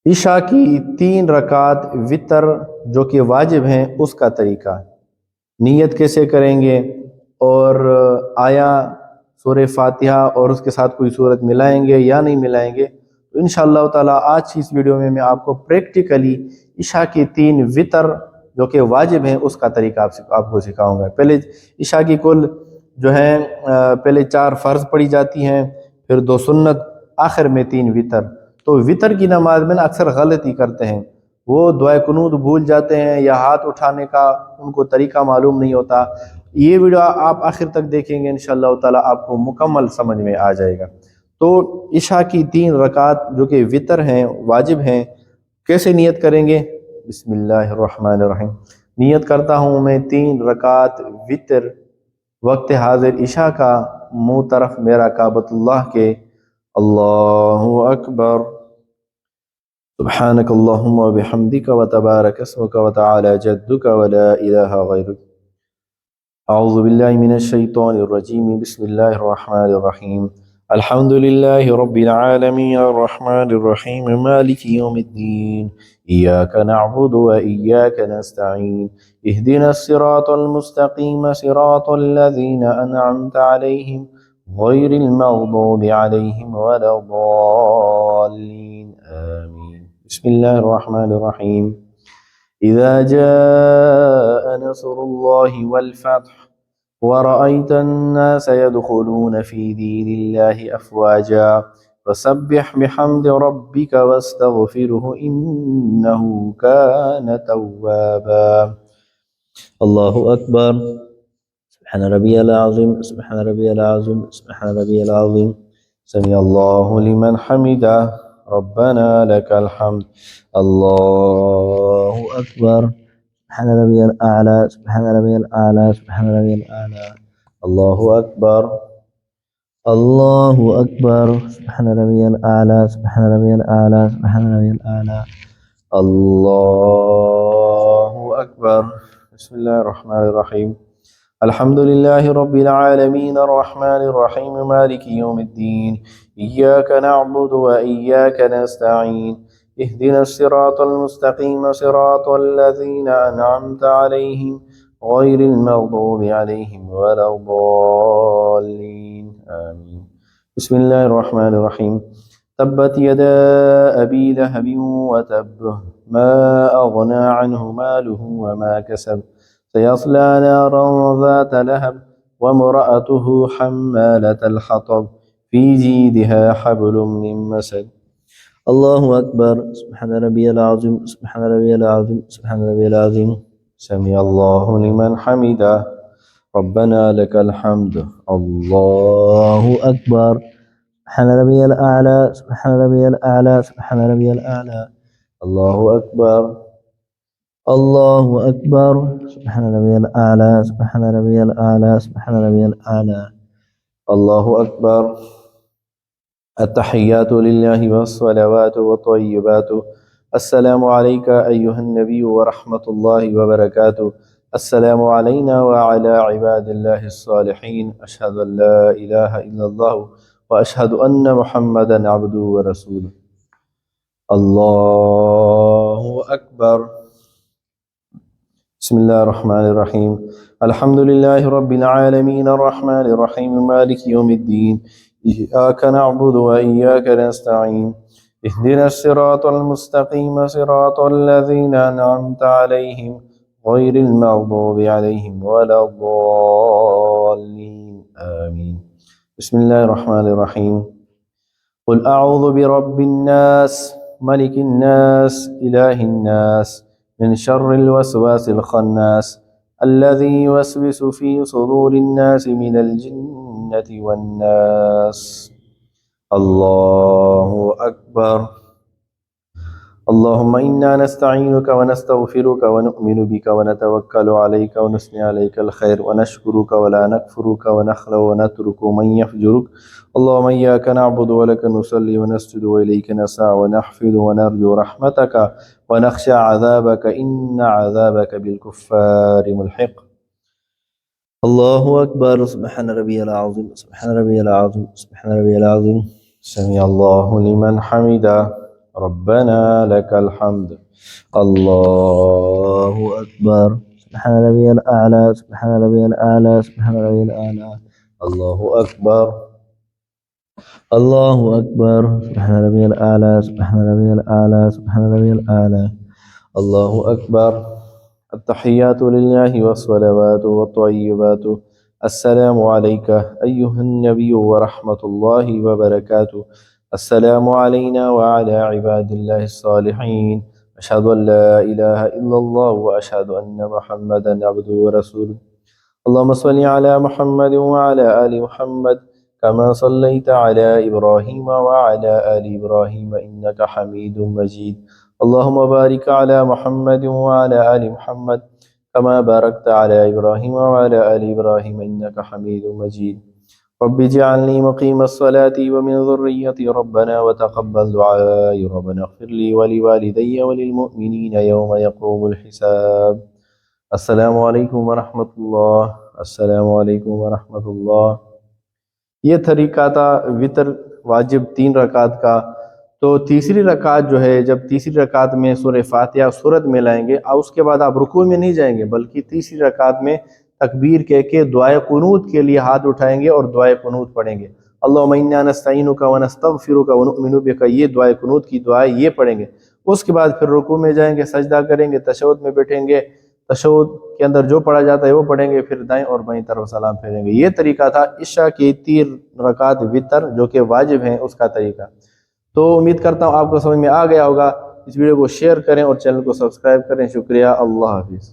عشاء کی 3 رکعت وطر جو کہ واجب ہیں اس کا طریقہ، نیت کیسے کریں گے، اور آیا سورہ فاتحہ اور اس کے ساتھ کوئی صورت ملائیں گے یا نہیں ملائیں گے، تو انشاءاللہ تعالیٰ آج کی اس ویڈیو میں آپ کو پریکٹیکلی عشاء کی 3 وطر جو کہ واجب ہیں اس کا طریقہ آپ کو سکھاؤں گا۔ پہلے عشاء کی کل جو ہیں پہلے 4 فرض پڑھی جاتی ہیں، پھر 2 سنت، آخر میں 3 وطر۔ تو وطر کی نماز میں اکثر غلطی کرتے ہیں، وہ دعائے قنوت بھول جاتے ہیں یا ہاتھ اٹھانے کا ان کو طریقہ معلوم نہیں ہوتا۔ یہ ویڈیو آپ آخر تک دیکھیں گے انشاءاللہ تعالیٰ آپ کو مکمل سمجھ میں آ جائے گا۔ تو عشاء کی 3 رکعت جو کہ وطر ہیں، واجب ہیں، کیسے نیت کریں گے؟ بسم اللہ الرحمن الرحیم۔ نیت کرتا ہوں میں 3 رکعت وطر وقت حاضر عشاء کا، منہ طرف میرا کعبۃ اللہ کے، اللہ اکبر، سبحانک اللہم و بحمدک و تبارک اسمک و تعالی جدک و لا الہ غیرک، اعوذ باللہ من الشیطان الرجیم، بسم اللہ الرحمن الرحیم، الحمد للہ رب العالمین الرحمن الرحیم مالک یوم الدین، ایاک نعبد و ایاک نستعین، اہدنا الصراط المستقیم صراط الذین انعمت علیہم غیر المغضوب علیہم ولا الضالین، آمین۔ بسم اللہ الرحمن الرحیم، اذا جاء نصر اللہ والفتح ورأيت الناس يدخلون في دين الله أفواجا فسبح بحمد ربك واستغفره إنه كان توابا، الله أكبر، سبحان ربي العظيم، سبحان ربي العظيم، سبحان ربي العظيم، سمع الله لمن حمده، ربنا لك الحمد، الله أكبر، سبحان ربي الأعلى، سبحان ربي الأعلى، سبحان ربي الأعلى، الله أكبر، الله أكبر، سبحان ربي الأعلى، سبحان ربي الأعلى، سبحان ربي الأعلى، الله أكبر، بسم الله الرحمن الرحيم، الحمد لله رب العالمين الرحمن الرحيم مالك يوم الدين، إياك نعبد وإياك نستعين، اهدنا الصراط المستقيم صراط الذين أنعمت عليهم غير المغضوب عليهم ولا الضالين، آمين۔ بسم الله الرحمن الرحيم، تبت يدا أبي لهب وتب، ما أغنى عنه ماله وما كسب، سيصلى نارا ذات لهب وامرأته حمالة الحطب في جيدها حبل من مسد، الله أكبر، سبحان ربي العظيم، سبحان ربي العظيم، سبحان ربي العظيم، سمع الله لمن حمده، ربنا لك الحمد، الله أكبر، سبحان ربي الأعلى، سبحان ربي الأعلى، سبحان ربي الأعلى، الله أكبر، الله أكبر، سبحان ربي الأعلى، سبحان ربي الأعلى، سبحان ربي الأعلى، الله أكبر، التحيات لله والصلوات والطيبات، السلام عليك أيها النبي ورحمة الله وبركاته، السلام علينا وعلى عباد الله الصالحين، أشهد أن لا إله إلا الله وأشهد أن محمدا عبده ورسوله، الله أكبر، بسم الله الرحمن الرحيم، الحمد لله رب العالمين الرحمن الرحيم مالك يوم الدين، إياك نعبد وإياك نستعين، اهدنا الصراط المستقيم صراط الذين أنعمت عليهم غير المغضوب عليهم ولا الضالين، آمين۔ بسم الله الرحمن الرحيم، قل أعوذ برب الناس ملك الناس إله الناس من شر الوسواس الخناس الذي يوسوس في صدور الناس من الجنة والناس، الله أكبر، اللهم إنا نستعينك ونستغفرك ونؤمن بك ونتوكل عليك ونثني عليك الخير ونشكرك ولا نكفرك ونخلع ونترك من يفجرك، اللهم إياك نعبد ولك نصلي ونسجد وإليك نسعى ونحفظ ونرجو رحمتك ونخشى عذابك إن عذابك بالكفار ملحق، الله أكبر، سبحان ربي العظيم، سبحان ربي العظيم، سبحان ربي العظيم، سمع الله لمن حمده، ربنا لك الحمد. الله أكبر. سبحان ربي الأعلى، سبحان ربي الأعلى، سبحان ربي الأعلى. الله أكبر، الله أكبر. سبحان ربي الأعلى، سبحان ربي الأعلى، سبحان ربي الأعلى. الله أكبر. التحيات لله والصلوات والطيبات. السلام عليك أيها النبي ورحمة الله وبركاته. السلام علينا وعلى عباد الله الصالحين. أشهد أن لا إله إلا الله وأشهد أن محمدا عبده ورسوله. اللهم صل على محمد وعلى آل محمد كما صليت على إبراهيم وعلى آل إبراهيم إنك حميد مجيد. اللهم بارك على محمد وعلى آل محمد كما باركت على إبراهيم وعلى آل إبراهيم إنك حميد مجيد. رب اجعلني مقيم الصلاة ومن ذريتي ربنا وتقبل دعائي. ربنا اغفر لي ولوالدي وللمؤمنين يوم يقوم الحساب. السلام علیکم ورحمۃ اللہ. السلام علیکم ورحمۃ اللہ. یہ طریقہ تھا وطر واجب 3 رکعت کا. تو تیسری رکعت جو ہے، جب تیسری رکعت میں سورہ فاتحہ سورت میں لائیں گے اور اس کے بعد آپ رکوع میں نہیں جائیں گے، بلکہ تیسری رکعت میں تکبیر کہہ کے دعائے قنوت کے لیے ہاتھ اٹھائیں گے اور دعائے قنوت پڑھیں گے. اللہم انا نستعینک ونستغفرک ونؤمن بک، یہ دعائے قنوت کی دعائیں یہ پڑھیں گے. اس کے بعد پھر رکوع میں جائیں گے، سجدہ کریں گے، تشہد میں بیٹھیں گے، تشہد کے اندر جو پڑھا جاتا ہے وہ پڑھیں گے، پھر دائیں اور بائیں طرف سلام پھیریں گے. یہ طریقہ تھا عشاء کی 3 رکعت وطر جو کہ واجب ہیں اس کا طریقہ. تو امید کرتا ہوں آپ کو سمجھ میں آ گیا ہوگا. اس ویڈیو کو شیئر کریں اور چینل کو سبسکرائب کریں. شکریہ. اللہ حافظ.